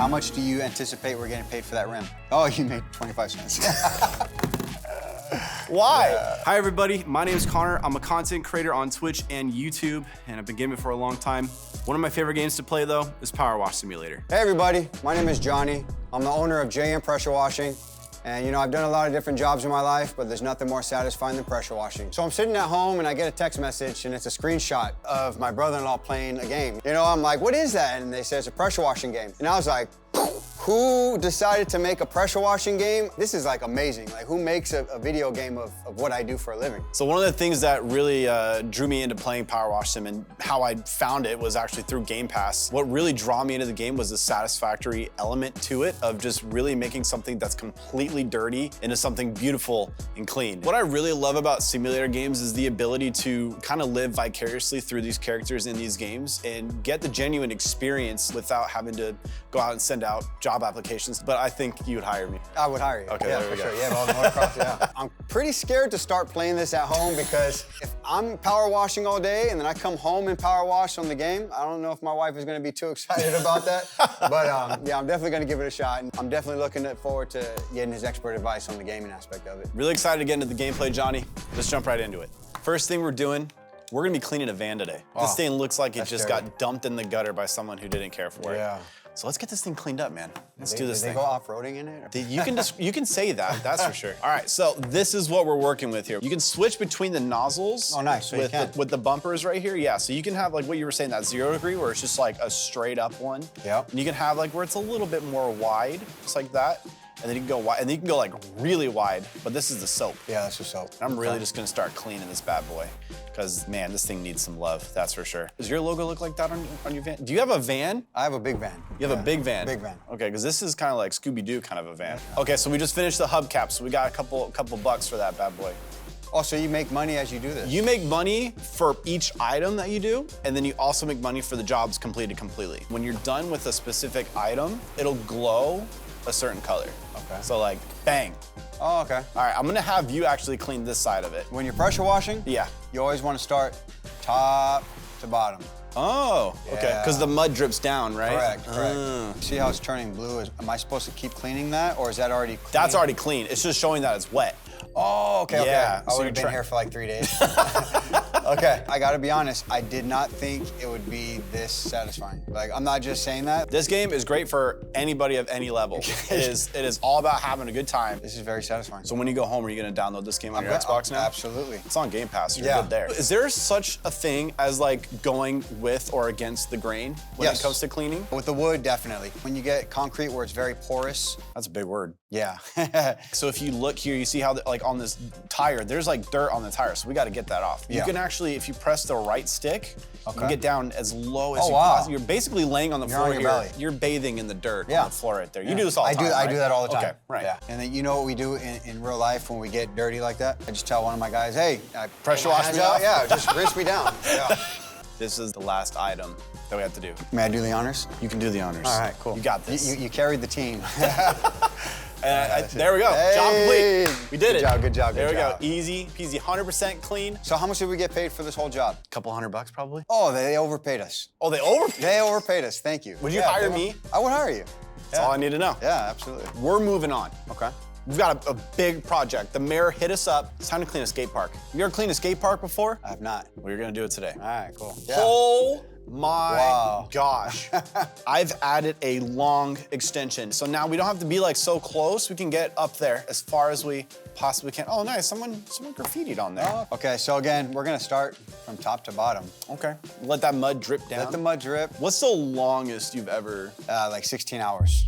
How much do you anticipate we're getting paid for that rim? Oh, you made 25 cents. Why? Yeah. Hi everybody, my name is Connor. I'm a content creator on Twitch and YouTube, and I've been gaming for a long time. One of my favorite games to play though is PowerWash Simulator. Hey everybody, my name is Johnny. I'm the owner of JM Pressure Washing. And you know, I've done a lot of different jobs in my life, but there's nothing more satisfying than pressure washing. So I'm sitting at home and I get a text message and it's a screenshot of my brother-in-law playing a game. You know, I'm like, what is that? And they say it's a pressure washing game. And I was like, who decided to make a pressure washing game? This is like amazing. Like, who makes a video game of what I do for a living? So one of the things that really drew me into playing PowerWash Sim and how I found it was actually through Game Pass. What really drew me into the game was the satisfactory element to it of just really making something that's completely dirty into something beautiful and clean. What I really love about simulator games is the ability to kind of live vicariously through these characters in these games and get the genuine experience without having to go out and send out job applications, but I think you would hire me. I would hire you. Okay, yeah, there we for go. sure. Yeah, all the motocross, yeah. I'm pretty scared to start playing this at home because if I'm power washing all day and then I come home and power wash on the game, I don't know if my wife is going to be too excited about that. But yeah, I'm definitely going to give it a shot, and I'm definitely looking forward to getting his expert advice on the gaming aspect of it. Really excited to get into the gameplay, Johnny. Let's jump right into it. First thing we're doing, we're gonna be cleaning a van today. This thing looks like it just got dumped in the gutter by someone who didn't care for it. Yeah. So let's get this thing cleaned up, man. Let's do this thing. thing. They go off-roading in it? You can say that, that's for sure. All right, so this is what we're working with here. You can switch between the nozzles. Oh, nice, so with the bumpers right here. Yeah, so you can have like what you were saying, that 0 degree where it's just like a straight up one. Yep. And you can have like where it's a little bit more wide, just like that. And then you can go wide, and then you can go like really wide, but this is the soap. Yeah, that's the soap. And I'm really just gonna start cleaning this bad boy, because man, this thing needs some love, that's for sure. Does your logo look like that on your van? Do you have a van? I have a big van. You have a big van? Big van. Okay, because this is kind of like Scooby-Doo kind of a van. Okay, so we just finished the hubcap, so we got a couple bucks for that bad boy. Oh, so you make money as you do this? You make money for each item that you do, and then you also make money for the jobs completed completely. When you're done with a specific item, it'll glow a certain color. Okay. So like, bang. Oh, okay. All right, I'm gonna have you actually clean this side of it. When you're pressure washing, Yeah. you always want to start top to bottom. Oh, okay, because the mud drips down, right? Correct. See how it's turning blue? Am I supposed to keep cleaning that, or is that already clean? That's already clean. It's just showing that it's wet. Oh, okay, Yeah, okay. I would have been here for like 3 days. Okay, I gotta be honest, I did not think it would be this satisfying. Like, I'm not just saying that. This game is great for anybody of any level. It is all about having a good time. This is very satisfying. So when you go home, are you gonna download this game on your Xbox now? Absolutely. It's on Game Pass, you're Yeah. good there. Is there such a thing as like going with or against the grain when Yes. it comes to cleaning? With the wood, definitely. When you get concrete where it's very porous. That's a big word. Yeah. So if you look here, you see how like on this tire, there's like dirt on the tire, so we gotta get that off. You Yeah. can actually, if you press the right stick, you can get down as low as Oh, you wow. possibly. You're basically laying on the You're floor on your here. belly. You're bathing in the dirt Yeah. on the floor right there. You do this all the I time, I do right? that all the time. Okay, right. Yeah. And then you know what we do in real life when we get dirty like that? I just tell one of my guys, hey, Pressure pull my wash hands me out. off? Yeah, just rinse me down. Yeah. This is the last item that we have to do. May I do the honors? You can do the honors. All right, cool. You got this. You carried the team. There we go. Job Hey. complete. We did it. Good job. There we job. go. Easy peasy, 100% clean. So how much did we get paid for this whole job? Couple $100 probably. Oh, they overpaid us. Oh, they overpaid. They overpaid us, thank you. Would you hire they- me? I would hire you. That's all I need to know. Yeah, absolutely. We're moving on. Okay. We've got a big project. The mayor hit us up. It's time to clean a skate park. You ever cleaned a skate park before? I have not. We're gonna do it today. All right, cool. Yeah. Oh my Wow. gosh. I've added a long extension. So now we don't have to be like so close. We can get up there as far as we possibly can. Oh, nice. Someone graffitied on there. Okay, so again, we're gonna start from top to bottom. Okay. Let that mud drip down. Let the mud drip. What's the longest you've ever? Like 16 hours.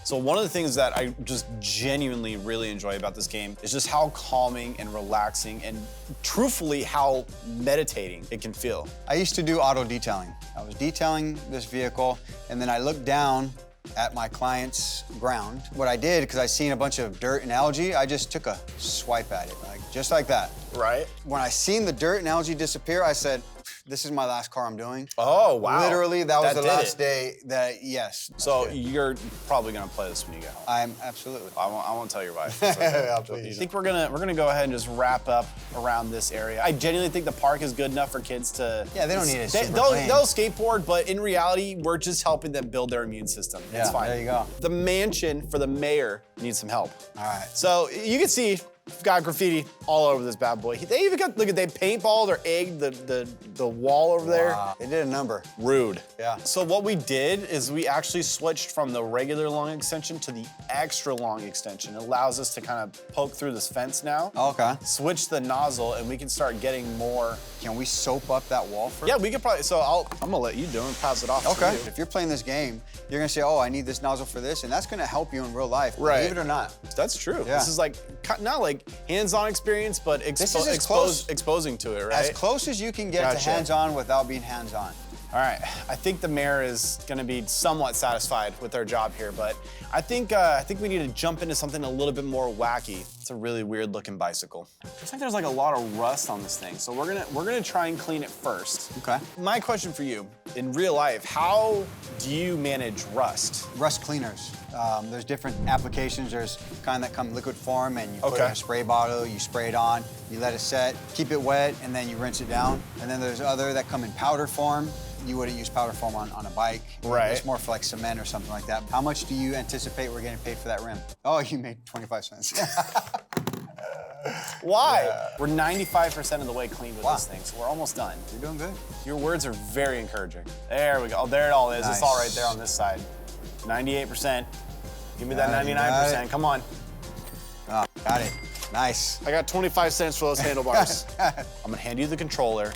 So one of the things that I just genuinely really enjoy about this game is just how calming and relaxing and truthfully how meditating it can feel. I used to do auto detailing. I was detailing this vehicle, and then I looked down at my client's ground. What I did, because I seen a bunch of dirt and algae, I just took a swipe at it, like just like that. Right. When I seen the dirt and algae disappear, I said, This is my last car I'm doing. Oh, wow. Literally, that was the did last it. day that, yes. So you're probably gonna play this when you get home. I'm absolutely. I won't tell your wife. It's okay. Yeah, I please. think we're gonna go ahead and just wrap up around this area. I genuinely think the park is good enough for kids to. Yeah, they don't need it super They'll clean. skateboard, but in reality, we're just helping them build their immune system. It's Yeah, fine. there you go. The mansion for the mayor needs some help. All right. So you can see, we've got graffiti all over this bad boy. They even got, look at, they paintballed or egged the wall over there. Wow. They did a number. Rude. Yeah. So what we did is we actually switched from the regular long extension to the extra long extension. It allows us to kind of poke through this fence now. Okay. Switch the nozzle and we can start getting more. Can we soap up that wall first? Yeah, we could probably, so I'm gonna let you do it and pass it off Okay. to you. If you're playing this game, you're gonna say, oh, I need this nozzle for this, and that's gonna help you in real life, Right. believe it or not. That's true. Yeah. This is like, not like hands-on experience, but This is as close- exposing to it, right? As close as you can get to Gotcha. hands-on without being hands-on. All right, I think the mayor is gonna be somewhat satisfied with their job here, but I think we need to jump into something a little bit more wacky. It's a really weird looking bicycle. Looks like there's like a lot of rust on this thing, so we're gonna try and clean it first. Okay. My question for you, in real life, how do you manage rust? Rust cleaners. There's different applications. There's kind that come in liquid form, and you put it in Okay. a spray bottle, you spray it on, you let it set, keep it wet, and then you rinse it down. And then there's other that come in powder form. You wouldn't use powder foam on a bike. Right. It's more for like cement or something like that. How much do you anticipate we're getting paid for that rim? Oh, you made 25 cents. Why? We're 95% of the way clean with Wow. this thing, so we're almost done. You're doing good. Your words are very encouraging. There we go. Oh, there it all is. It's all right Nice. there on this side. 98%. Give me that Got it, you 99%. got Come on. Oh, got it. Nice. I got 25 cents for those handlebars. I'm gonna hand you the controller,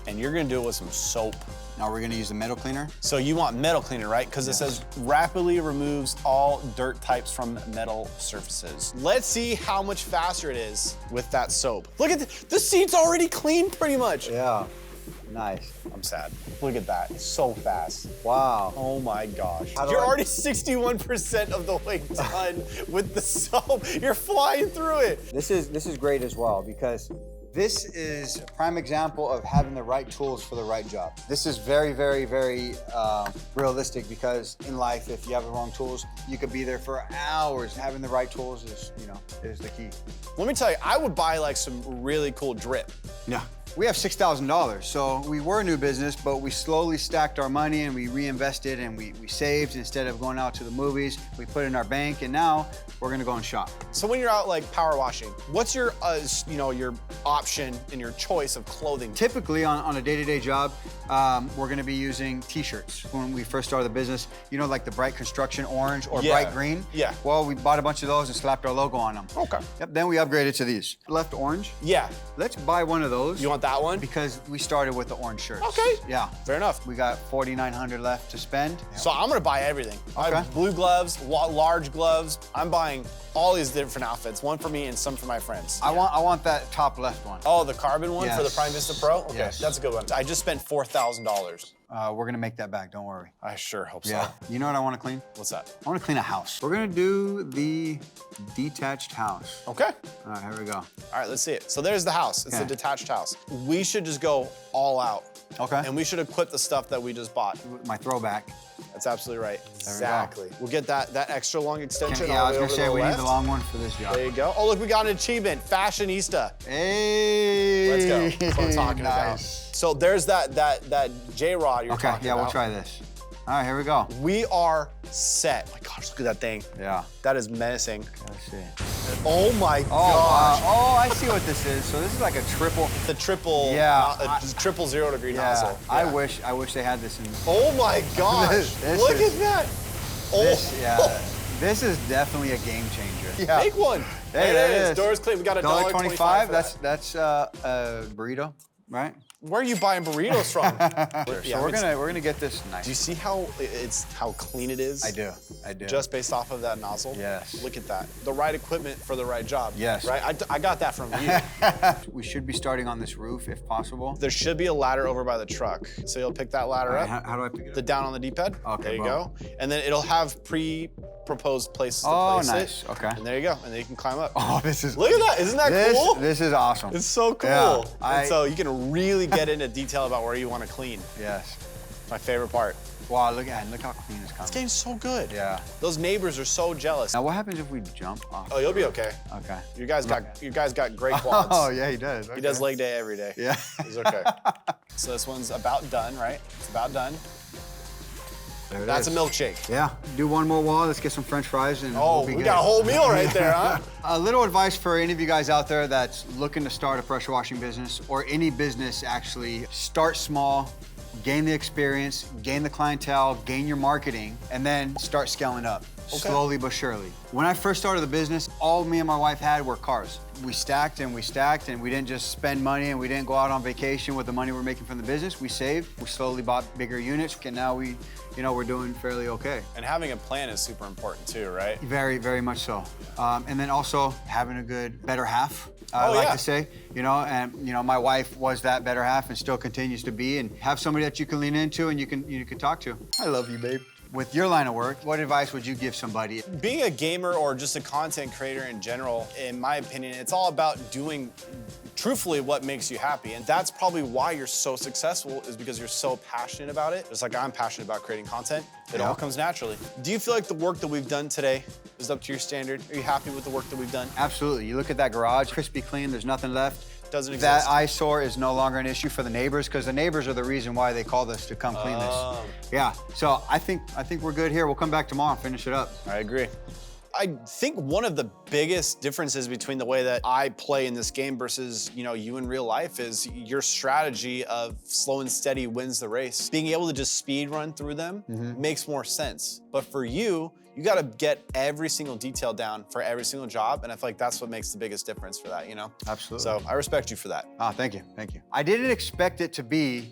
and you're gonna do it with some soap. Now we're gonna use the metal cleaner. So you want metal cleaner, right? Because it says rapidly removes all dirt types from metal surfaces. Let's see how much faster it is with that soap. Look at the seat's already clean pretty much. Yeah. Nice. I'm sad. Look at that, it's so fast. Wow. Oh my gosh. How do You're I- already 61% of the way done with the soap. You're flying through it. This is great as well because this is a prime example of having the right tools for the right job. This is very, very, very realistic because in life, if you have the wrong tools, you could be there for hours. Having the right tools is, is the key. Let me tell you, I would buy like some really cool drip. Yeah. We have $6,000, so we were a new business, but we slowly stacked our money and we reinvested and we saved instead of going out to the movies. We put it in our bank, and now we're gonna go and shop. So when you're out like power washing, what's your your option and your choice of clothing? Typically on a day-to-day job, we're gonna be using t-shirts. When we first started the business, like the bright construction orange or Yeah. bright green? Yeah. Well, we bought a bunch of those and slapped our logo on them. Okay. Yep, then we upgraded to these. Left orange. Yeah. Let's buy one of those. You want that one? Because we started with the orange shirts. Okay. Yeah. Fair enough. We got $4,900 left to spend. So I'm gonna buy everything. I have Okay. blue gloves, large gloves. I'm buying all these different outfits, one for me and some for my friends. I want that top left one. Oh, the carbon one for the Yes. Prime Vista Pro? Okay, Yes. that's a good one. I just spent $4,000. We're gonna make that back, don't worry. I sure hope so. Yeah. You know what I wanna clean? What's that? I wanna clean a house. We're gonna do the detached house. Okay. All right, here we go. All right, let's see it. So there's the house. It's a Okay. detached house. We should just go all out. Okay. And we should equip the stuff that we just bought. My throwback. That's absolutely right. we go. Exactly. We'll get that extra long extension Yeah, all I the was way gonna over say to we the need the left. long one for this job. There you go. Oh, look, we got an achievement. Fashionista. Hey. Let's go. That's what I'm talking about. Nice. So there's that J-Rod you're Okay, talking yeah, about. we'll try this. All right, here we go. We are set. My gosh, look at that thing. Yeah. That is menacing. Let's see. Oh my Oh, gosh. oh, I see what this is. So this is like a triple. The triple, Yeah, triple 0 degree Yeah. nozzle. I Yeah. wish they had this in. Oh my gosh. This Look is- at that. Oh. This, yeah. This is definitely a game changer. Yeah. Make one. Hey, there it there it is. is. Doors clean. We got a $1.25. That's a burrito, right? Where are you buying burritos from? So we're gonna get this nice. Do you see how clean it is? I do. Just based off of that nozzle? Yes. Look at that. The right equipment for the right job. Yes. Right? I got that from you. We should be starting on this roof if possible. There should be a ladder over by the truck. So you'll pick that ladder All up. right, how do I pick it The up? down on the D-pad. Okay, There you boom. go. And then it'll have proposed places to Oh, place nice. it. Okay. And there you go. And then you can climb up. Oh, this is. Look at that. Isn't that cool? This is awesome. It's so cool. Yeah, And so you can really get into detail about where you want to clean. Yes. My favorite part. Wow, look how clean it's coming. This game's so good. Yeah. Those neighbors are so jealous. Now, what happens if we jump off? Oh, you'll be okay. Okay. You guys got great quads. Oh, yeah, he does. He does leg day every day. Yeah. He's okay. So this one's about done, right? It's about done. There it That's is. a milkshake. Yeah. Do one more wall. Let's get some French fries and Oh, we'll be we good. got a whole meal right there, huh? A little advice for any of you guys out there that's looking to start a pressure washing business or any business actually, start small, gain the experience, gain the clientele, gain your marketing, and then start scaling up. Okay. Slowly but surely. When I first started the business, all me and my wife had were cars. We stacked and we stacked, and we didn't just spend money and we didn't go out on vacation with the money we're making from the business. We saved, we slowly bought bigger units, and now we're doing fairly okay. And having a plan is super important too, right? Very, very much so. And then also having a good, better half. I Oh, like yeah. to say, and my wife was that better half and still continues to be, and have somebody that you can lean into and you can talk to. I love you, babe. With your line of work, what advice would you give somebody? Being a gamer or just a content creator in general, in my opinion, it's all about doing truthfully what makes you happy. And that's probably why you're so successful, is because you're so passionate about it. Just like I'm passionate about creating content. It all comes naturally. Do you feel like the work that we've done today is up to your standard? Are you happy with the work that we've done? Absolutely. You look at that garage, crispy clean, there's nothing left. Doesn't That exist. eyesore is no longer an issue for the neighbors, because the neighbors are the reason why they called us to come clean this. Yeah, so I think we're good here. We'll come back tomorrow and finish it up. I agree. I think one of the biggest differences between the way that I play in this game versus, you in real life is your strategy of slow and steady wins the race. Being able to just speed run through them makes more sense. But for you gotta get every single detail down for every single job, and I feel like that's what makes the biggest difference for that, Absolutely. So I respect you for that. Oh, thank you. I didn't expect it to be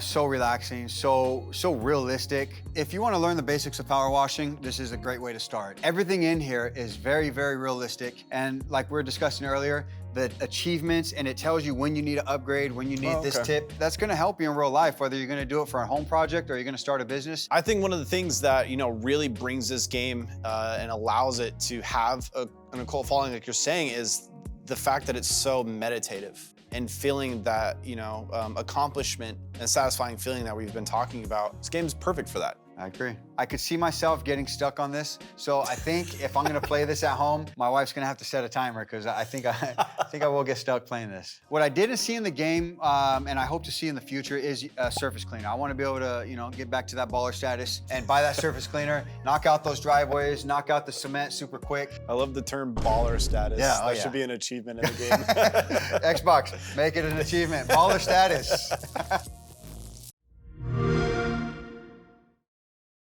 so relaxing, so realistic. If you want to learn the basics of power washing, this is a great way to start. Everything in here is very, very realistic. And like we were discussing earlier, the achievements, and it tells you when you need to upgrade, when you need this tip. That's gonna help you in real life, whether you're gonna do it for a home project or you're gonna start a business. I think one of the things that, really brings this game and allows it to have an occult following, like you're saying, is the fact that it's so meditative. And feeling that, accomplishment and satisfying feeling that we've been talking about. This game's perfect for that. I agree. I could see myself getting stuck on this. So I think if I'm gonna play this at home, my wife's gonna have to set a timer, because I think I will get stuck playing this. What I didn't see in the game, and I hope to see in the future, is a surface cleaner. I wanna be able to, get back to that baller status and buy that surface cleaner, knock out those driveways, knock out the cement super quick. I love the term baller status. Yeah, that should be an achievement in the game. Xbox, make it an achievement. Baller status.